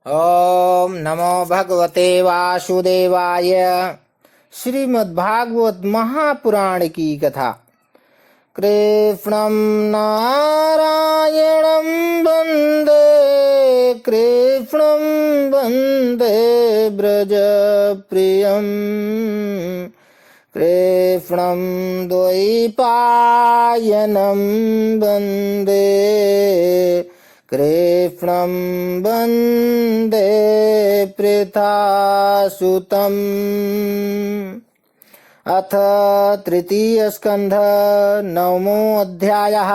ओम नमो भगवते वासुदेवाय। श्रीमद्भागवत महापुराण की कथा। कृष्णं नारायणं वन्दे, कृष्णं वन्दे व्रजप्रियं, कृष्णं द्वैपायनं वन्दे, कृष्णं वन्दे पृथासुतम्। अथ तृतीय स्कंध नवमो अध्यायः।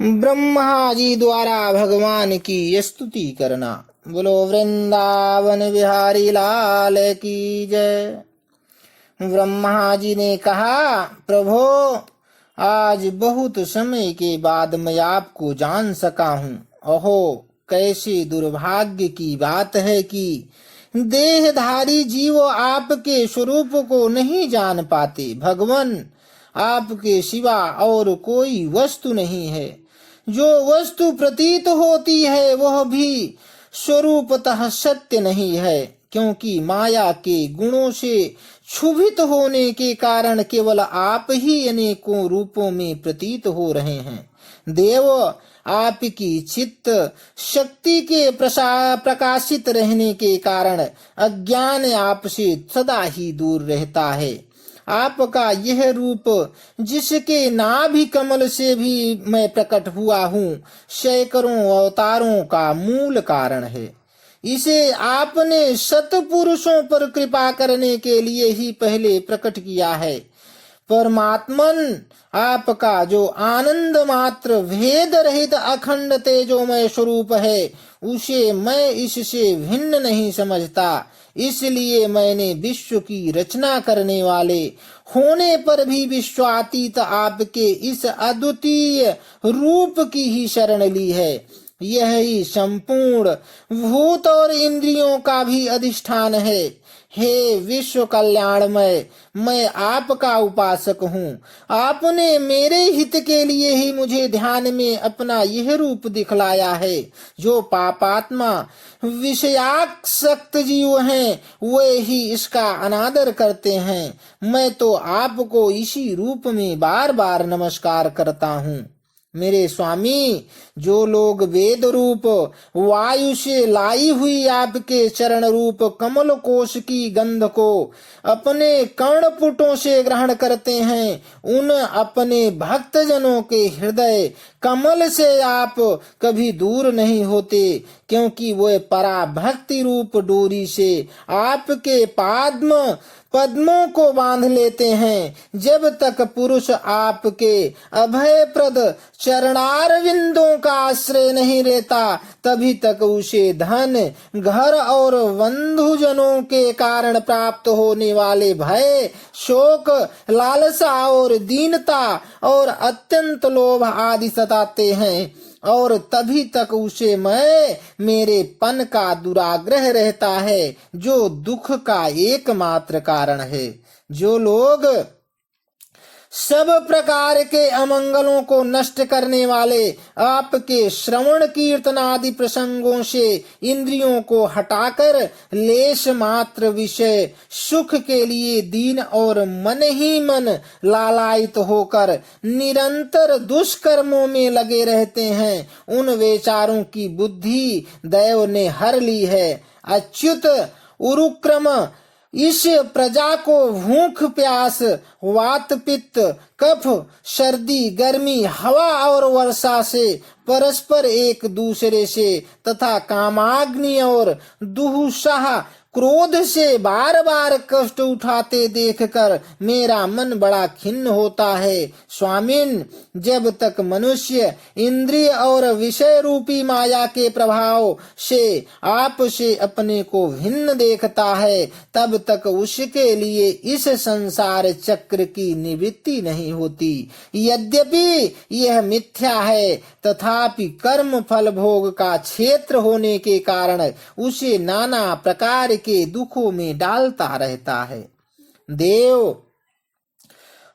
ब्रह्मा जी द्वारा भगवान की स्तुति करना। बोलो वृंदावन बिहारी लाल की जय। ब्रह्मा जी ने कहा, प्रभो, आज बहुत समय के बाद मैं आपको जान सका हूँ। अहो, कैसे दुर्भाग्य की बात है कि देहधारी जीव आपके स्वरूप को नहीं जान पाते। भगवान, आपके सिवा और कोई वस्तु नहीं है। जो वस्तु प्रतीत होती है वह भी स्वरूपतः सत्य नहीं है, क्योंकि माया के गुणों से क्षुभित होने के कारण केवल आप ही अनेकों रूपों में प्रतीत हो रहे हैं। देव, आपकी चित्त शक्ति के प्रकाशित रहने के कारण अज्ञान आपसे सदा ही दूर रहता है। आपका यह रूप, जिसके नाभि कमल से भी मैं प्रकट हुआ हूँ, सैकड़ों अवतारों का मूल कारण है। इसे आपने सतपुरुषों पर कृपा करने के लिए ही पहले प्रकट किया है। परमात्मन, आपका जो आनंद मात्र भेद रहित अखंड तेजोमय स्वरूप है, उसे मैं इससे भिन्न नहीं समझता। इसलिए मैंने विश्व की रचना करने वाले होने पर भी विश्वातीत आपके इस अद्वितीय रूप की ही शरण ली है। यह ही संपूर्ण भूत और इंद्रियों का भी अधिष्ठान है। हे विश्व कल्याणमय, मैं आपका उपासक हूँ। आपने मेरे हित के लिए ही मुझे ध्यान में अपना यह रूप दिखलाया है। जो पापात्मा विषयासक्त जीव हैं, वे ही इसका अनादर करते हैं। मैं तो आपको इसी रूप में बार बार नमस्कार करता हूँ। मेरे स्वामी, जो लोग वेद रूप वायु से लाई हुई आपके चरण रूप कमल कोश की गंध को अपने कर्णपुटों से ग्रहण करते हैं, उन अपने भक्त जनों के हृदय कमल से आप कभी दूर नहीं होते, क्योंकि वे पराभक्ति रूप डोरी से आपके पद्मों को बांध लेते हैं। जब तक पुरुष आपके अभयप्रद चरणारविंदों का आश्रय नहीं लेता, तभी तक उसे धन, घर और बंधुजनों के कारण प्राप्त होने वाले भय, शोक, लालसा और दीनता और अत्यंत लोभ आदि सताते हैं, और तभी तक उसे मैं मेरे पन का दुराग्रह रहता है, जो दुख का एकमात्र कारण है। जो लोग सब प्रकार के अमंगलों को नष्ट करने वाले आपके श्रवण कीर्तन आदि प्रसंगों से इंद्रियों को हटाकर लेश मात्र विषय सुख के लिए दीन और मन ही मन लालायित होकर निरंतर दुष्कर्मों में लगे रहते हैं, उन बेचारों की बुद्धि दैव ने हर ली है। अच्युत उरुक्रम, इस प्रजा को भूख प्यास, वात पित्त, कफ, सर्दी, गर्मी, हवा और वर्षा से परस्पर एक दूसरे से तथा कामाग्नि और दुहुसाह क्रोध से बार बार कष्ट उठाते देखकर मेरा मन बड़ा खिन्न होता है। स्वामिन, जब तक मनुष्य इंद्रिय और विषय रूपी माया के प्रभाव से आपसे अपने को भिन्न देखता है, तब तक उसके लिए इस संसार चक्र की निवृत्ति नहीं होती। यद्यपि यह मिथ्या है, तथापि कर्म फल भोग का क्षेत्र होने के कारण उसे नाना प्रकार के दुखों में डालता रहता है। देव,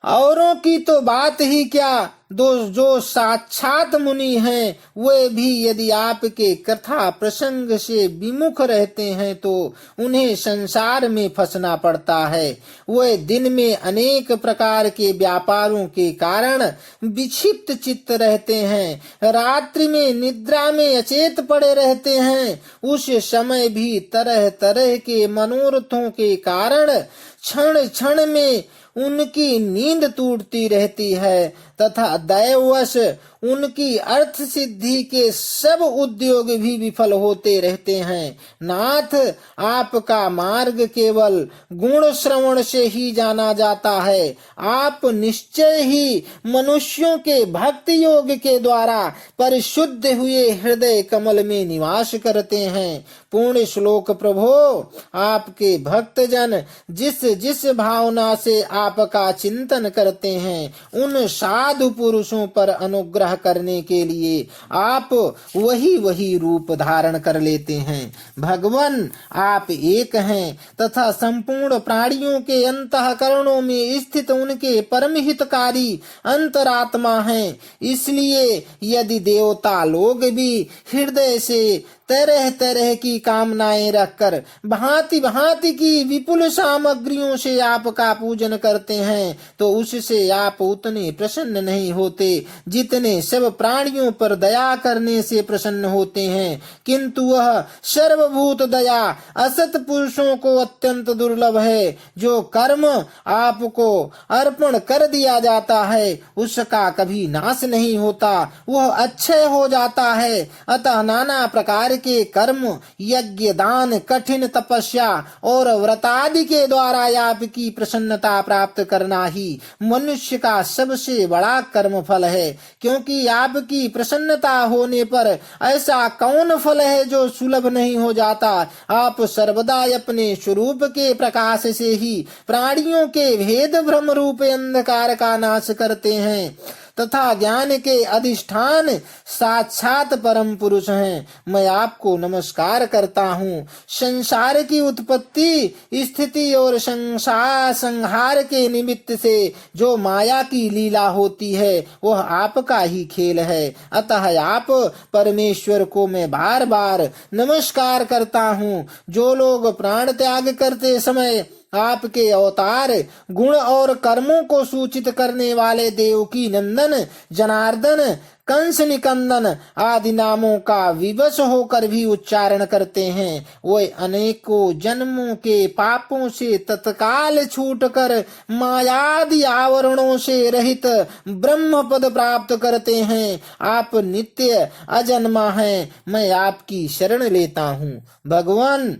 औरों की तो बात ही क्या, जो साक्षात मुनि हैं वे भी यदि आपके कथा प्रसंग से विमुख रहते हैं तो उन्हें संसार में फंसना पड़ता है। वे दिन में अनेक प्रकार के व्यापारों के कारण विक्षिप्त चित्त रहते हैं, रात्रि में निद्रा में अचेत पड़े रहते हैं। उस समय भी तरह तरह के मनोरथों के कारण क्षण क्षण में उनकी नींद टूटती रहती है तथा दैववश उनकी अर्थ सिद्धि के सब उद्योग भी विफल होते रहते हैं। नाथ, आपका मार्ग केवल गुण श्रवण से ही जाना जाता है। आप निश्चय ही मनुष्यों के भक्ति योग के द्वारा परिशुद्ध हुए हृदय कमल में निवास करते हैं। पूर्ण श्लोक प्रभो, आपके भक्तजन जिस जिस भावना से आपका चिंतन करते हैं उन साधु पुरुषों पर अनुग्रह करने के लिए आप वही वही रूप धारण कर लेते हैं। भगवान, आप एक हैं तथा संपूर्ण प्राणियों के अंतःकरणों में स्थित उनके परम हितकारी अंतरात्मा हैं। इसलिए यदि देवता लोग भी हृदय से तरह तरह की कामनाएं रखकर भांति भांति की विपुल सामग्रियों से आपका पूजन करते हैं तो उससे आप उतने प्रसन्न नहीं होते जितने सब प्राणियों पर दया करने से प्रसन्न होते हैं। किंतु वह सर्वभूत दया असत पुरुषों को अत्यंत दुर्लभ है। जो कर्म आपको अर्पण कर दिया जाता है उसका कभी नाश नहीं होता, वह अक्षय हो जाता है। अतः नाना प्रकार के कर्म, यज्ञ, दान, कठिन तपस्या और व्रतादि के द्वारा आपकी प्रसन्नता प्राप्त करना ही मनुष्य का सबसे बड़ा कर्म फल है। क्योंकि आपकी प्रसन्नता होने पर ऐसा कौन फल है जो सुलभ नहीं हो जाता। आप सर्वदा अपने स्वरूप के प्रकाश से ही प्राणियों के भेद भ्रम रूप अंधकार का नाश करते हैं तथा ज्ञान के अधिष्ठान साक्षात परम पुरुष हैं। मैं आपको नमस्कार करता हूँ। संसार की उत्पत्ति, स्थिति और संहार के निमित्त से जो माया की लीला होती है वह आपका ही खेल है। अतः आप परमेश्वर को मैं बार बार नमस्कार करता हूँ। जो लोग प्राण त्याग करते समय आपके अवतार, गुण और कर्मों को सूचित करने वाले देवकी नंदन, जनार्दन, कंस निकंदन आदि नामों का विवश होकर भी उच्चारण करते हैं, वे अनेकों जन्मों के पापों से तत्काल छूटकर मायादि आवरणों से रहित ब्रह्म पद प्राप्त करते हैं। आप नित्य अजन्मा हैं, मैं आपकी शरण लेता हूँ। भगवान,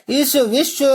इस विश्व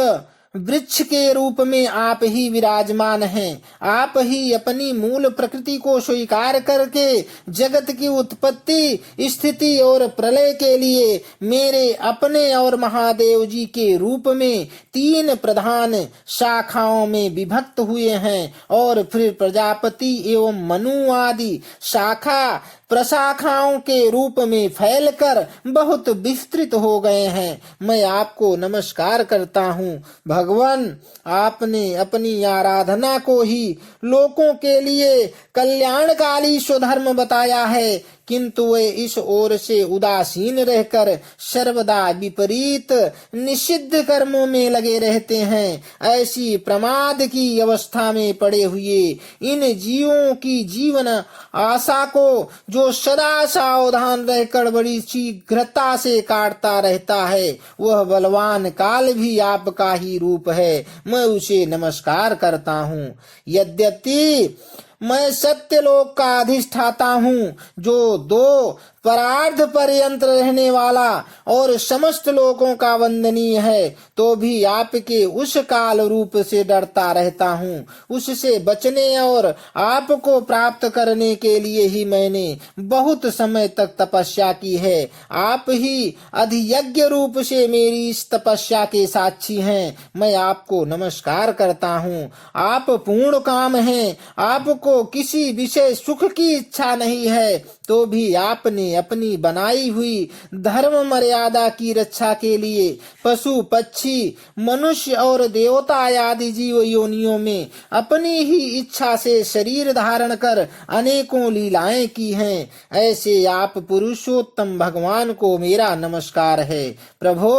वृक्ष के रूप में आप ही विराजमान हैं। आप ही अपनी मूल प्रकृति को स्वीकार करके जगत की उत्पत्ति, स्थिति और प्रलय के लिए मेरे अपने और महादेव जी के रूप में 3 प्रधान शाखाओं में विभक्त हुए हैं और फिर प्रजापति एवं मनु आदि शाखा प्रशाखाओं के रूप में फैलकर बहुत विस्तृत हो गए हैं। मैं आपको नमस्कार करता हूँ। भगवान, आपने अपनी आराधना को ही लोकों के लिए कल्याणकारी स्वधर्म बताया है, किंतु वे इस ओर से उदासीन रहकर सर्वदा विपरीत निषिद्ध कर्मों में लगे रहते हैं। ऐसी प्रमाद की अवस्था में पड़े हुए इन जीवों की जीवन आशा को जो सदा सावधान रहकर बड़ी शीघ्रता से काटता रहता है, वह बलवान काल भी आपका ही रूप है। मैं उसे नमस्कार करता हूँ। यद्यपि मैं सत्यलोक का अधिष्ठाता हूँ, जो 2 परार्ध पर्यंत रहने वाला और समस्त लोकों का वंदनीय है, तो भी आपके उस काल रूप से डरता रहता हूँ। उससे बचने और आपको प्राप्त करने के लिए ही मैंने बहुत समय तक तपस्या की है। आप ही अधियज्ञ रूप से मेरी इस तपस्या के साक्षी हैं। मैं आपको नमस्कार करता हूँ। आप पूर्ण काम हैं, आपको किसी विषय सुख की इच्छा नहीं है, तो भी आपने अपनी बनाई हुई धर्म मर्यादा की रक्षा के लिए पशु पक्षी मनुष्य और देवता आदि जीव योनियों में अपनी ही इच्छा से शरीर धारण कर अनेकों लीलाएं की हैं। ऐसे आप पुरुषोत्तम भगवान को मेरा नमस्कार है। प्रभो,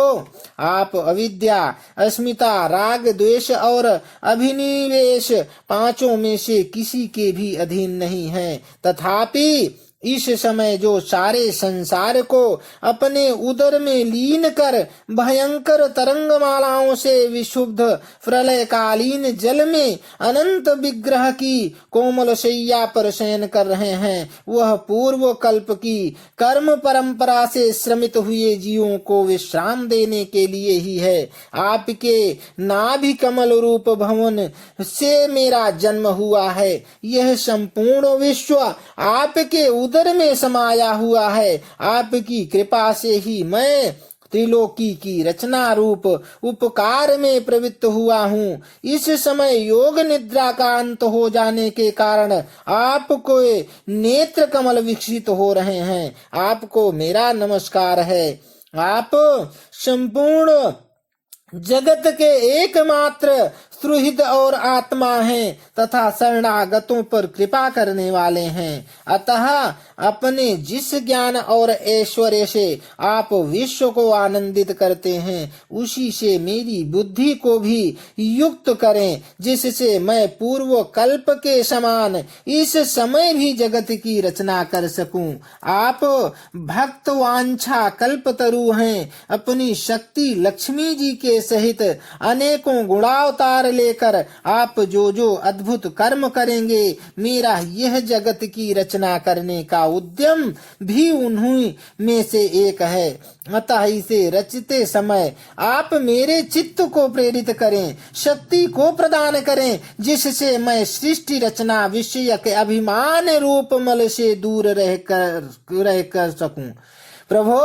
आप अविद्या, अस्मिता, राग, द्वेष और अभिनिवेश पांचों में से किसी के भी अधीन नहीं हैं। तथापि इस समय जो सारे संसार को अपने उदर में लीन कर भयंकर तरंगमालाओं से विशुद्ध प्रलयकालीन जल में अनंत विग्रह की कोमल शैया पर शयन कर रहे हैं, वह पूर्व कल्प की कर्म परंपरा से श्रमित हुए जीवों को विश्राम देने के लिए ही है। आपके नाभि कमल रूप भवन से मेरा जन्म हुआ है। यह संपूर्ण विश्व आपके उदर में समाया हुआ है। आपकी कृपा से ही मैं त्रिलोकी की रचना रूप उपकार में प्रवृत्त हुआ हूँ। इस समय योग निद्रा का अंत हो जाने के कारण आपको नेत्र कमल विकसित हो रहे हैं। आपको मेरा नमस्कार है। आप संपूर्ण जगत के एकमात्र सुहृद और आत्मा हैं तथा शरणागतों पर कृपा करने वाले हैं। अतः अपने जिस ज्ञान और ऐश्वर्य से आप विश्व को आनंदित करते हैं, उसी से मेरी बुद्धि को भी युक्त करें, जिससे मैं पूर्व कल्प के समान इस समय भी जगत की रचना कर सकूं। आप भक्त वांछा कल्पतरु हैं। अपनी शक्ति लक्ष्मी जी के सहित अनेकों गुणावतार लेकर आप जो जो अद्भुत कर्म करेंगे, मेरा यह जगत की रचना करने का उद्यम भी उन्हीं में से एक है। अतः इसे रचते समय आप मेरे चित्त को प्रेरित करें, शक्ति को प्रदान करें, जिससे मैं सृष्टि रचना विषयक अभिमान रूप मल से दूर रह कर सकूं। प्रभो,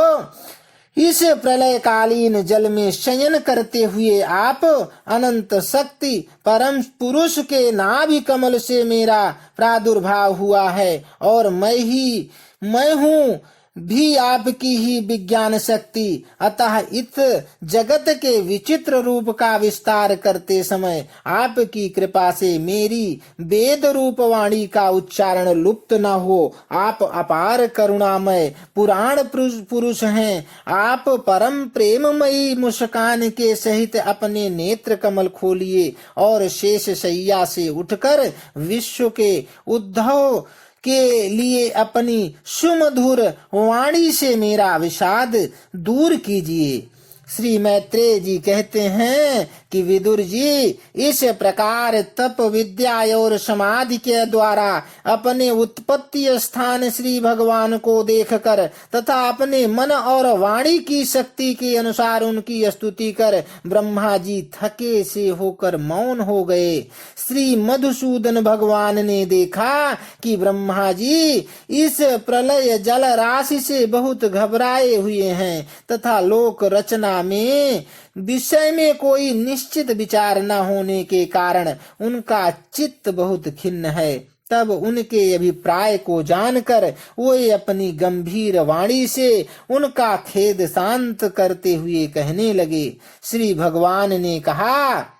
इस प्रलयकालीन जल में शयन करते हुए आप अनंत शक्ति परम पुरुष के नाभि कमल से मेरा प्रादुर्भाव हुआ है और मैं हूँ भी आपकी ही विज्ञान शक्ति। अतः इस जगत के विचित्र रूप का विस्तार करते समय आपकी कृपा से मेरी वेद रूप वाणी का उच्चारण लुप्त न हो। आप अपार करुणामय पुराण पुरुष हैं। आप परम प्रेममयी मुस्कान के सहित अपने नेत्र कमल खोलिए और शेष शैया से उठकर विश्व के उद्धव के लिए अपनी सुमधुर वाणी से मेरा विषाद दूर कीजिए। श्री मैत्रेय जी कहते हैं कि विदुर जी इस प्रकार तप विद्या और समाधि के द्वारा अपने उत्पत्ति स्थान श्री भगवान को देखकर तथा अपने मन और वाणी की शक्ति के अनुसार उनकी स्तुति कर ब्रह्मा जी थके से होकर मौन हो गए। श्री मधुसूदन भगवान ने देखा कि ब्रह्मा जी इस प्रलय जल राशि से बहुत घबराए हुए हैं तथा लोक रचना में विषय में कोई निश्चित विचार न होने के कारण उनका चित्त बहुत खिन्न है। तब उनके अभिप्राय को जानकर वे अपनी गंभीर वाणी से उनका खेद शांत करते हुए कहने लगे। श्री भगवान ने कहा,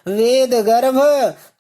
वेद गर्भ,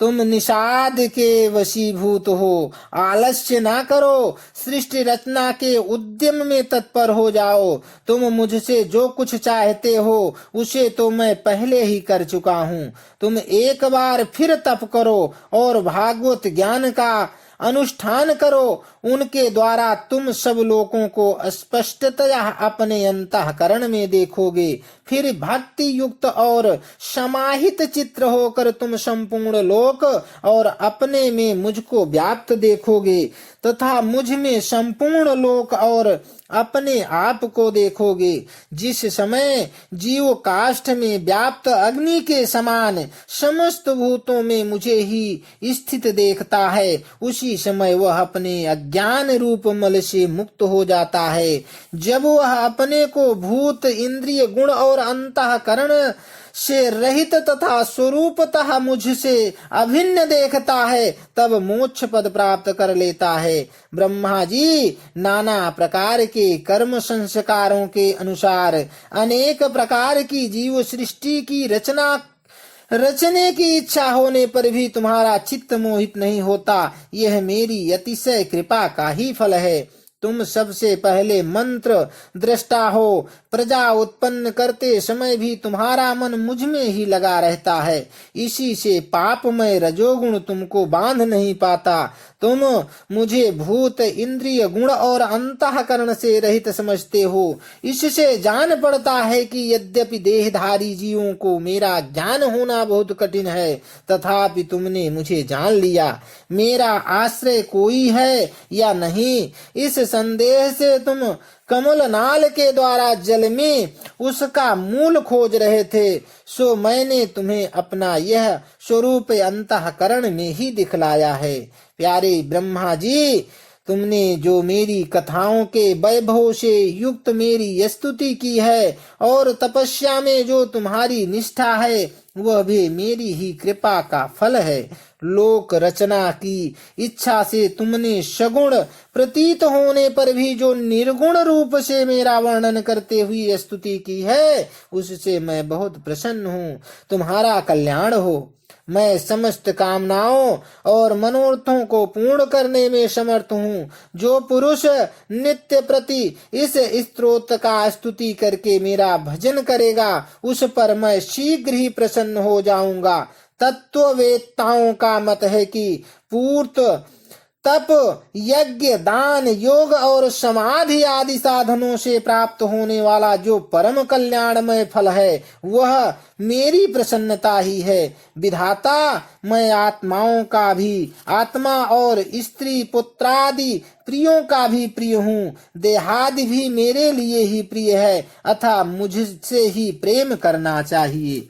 तुम निषाद के वशीभूत हो। आलस्य ना करो, सृष्टि रचना के उद्यम में तत्पर हो जाओ। तुम मुझसे जो कुछ चाहते हो उसे तो मैं पहले ही कर चुका हूँ। तुम एक बार फिर तप करो और भागवत ज्ञान का अनुष्ठान करो। उनके द्वारा तुम सब लोगों को स्पष्टतया अपने अंतःकरण में देखोगे। फिर भक्ति युक्त और समाहित चित्र होकर तुम संपूर्ण लोक और अपने में मुझको व्याप्त देखोगे तथा मुझ में संपूर्ण लोक और अपने आप को देखोगे। जिस समय जीव काष्ठ में व्याप्त अग्नि के समान समस्त भूतों में मुझे ही स्थित देखता है, उसी समय वह अपने अज्ञान रूप मल से मुक्त हो जाता है। जब वह अपने को भूत, इंद्रिय, गुण और अंतःकरण से रहित तथा स्वरूपतः मुझसे अभिन्न देखता है, तब मोक्ष पद प्राप्त कर लेता है। ब्रह्मा जी नाना प्रकार के कर्म संस्कारों के अनुसार अनेक प्रकार की जीव सृष्टि की रचने की इच्छा होने पर भी तुम्हारा चित्त मोहित नहीं होता। यह मेरी अतिशय कृपा का ही फल है। तुम सबसे पहले मंत्र दृष्टा हो। प्रजा उत्पन्न करते समय भी तुम्हारा मन मुझ में ही लगा रहता है। इसी से पापमय रजोगुण तुमको बांध नहीं पाता। तुम मुझे भूत, इंद्रिय, गुण और अंतःकरण से रहित समझते हो। इससे जान पड़ता है कि यद्यपि देहधारी जीवों को मेरा ज्ञान होना बहुत कठिन है, तथापि तुमने मुझे जान लिया। मेरा आश्रय कोई है या नहीं, इस संदेह से तुम कमल नाल के द्वारा जल में उसका मूल खोज रहे थे, सो मैंने तुम्हें अपना यह स्वरूप अंतःकरण में ही दिखलाया है। प्यारे ब्रह्मा जी, तुमने जो मेरी कथाओं के वैभव से युक्त मेरी स्तुति की है और तपस्या में जो तुम्हारी निष्ठा है, वह भी मेरी ही कृपा का फल है। लोक रचना की इच्छा से तुमने सगुण प्रतीत होने पर भी जो निर्गुण रूप से मेरा वर्णन करते हुए स्तुति की है, उससे मैं बहुत प्रसन्न हूँ। तुम्हारा कल्याण हो। मैं समस्त कामनाओं और मनोरथों को पूर्ण करने में समर्थ हूँ। जो पुरुष नित्य प्रति इस स्तोत्र का स्तुति करके मेरा भजन करेगा, उस पर मैं शीघ्र ही प्रसन्न हो जाऊंगा। तत्ववेत्ताओं का मत है कि पूर्त तप, यज्ञ, दान, योग और समाधि आदि साधनों से प्राप्त होने वाला जो परम कल्याणमय फल है, वह मेरी प्रसन्नता ही है। विधाता, मैं आत्माओं का भी आत्मा और स्त्री पुत्रादि प्रियों का भी प्रिय हूँ। देहादि भी मेरे लिए ही प्रिय है, अतः मुझसे ही प्रेम करना चाहिए।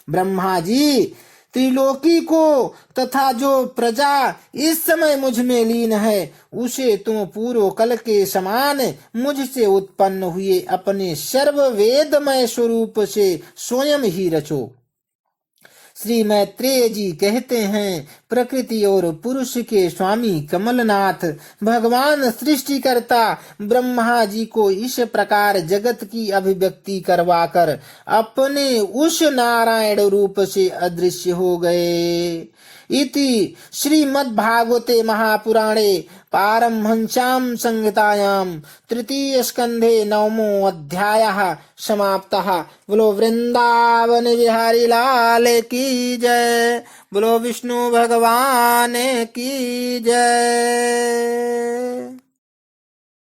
ब्रह्मा जी, त्रिलोकी को तथा जो प्रजा इस समय मुझ में लीन है, उसे तुम पूर्व कल के समान मुझसे उत्पन्न हुए अपने सर्ववेदमय स्वरूप से स्वयं ही रचो। श्री मैत्रेय जी कहते हैं, प्रकृति और पुरुष के स्वामी कमलनाथ भगवान सृष्टिकर्ता ब्रह्मा जी को इस प्रकार जगत की अभिव्यक्ति करवाकर अपने उस नारायण रूप से अदृश्य हो गए। इति श्रीमद्भागवते महापुराणे पारमहंस्यां संहितायां तृतीय स्कंधे 9वां अध्यायः समाप्तः। बोलो वृंदावन विहारी लाल की जय। बोलो विष्णु भगवान की जय।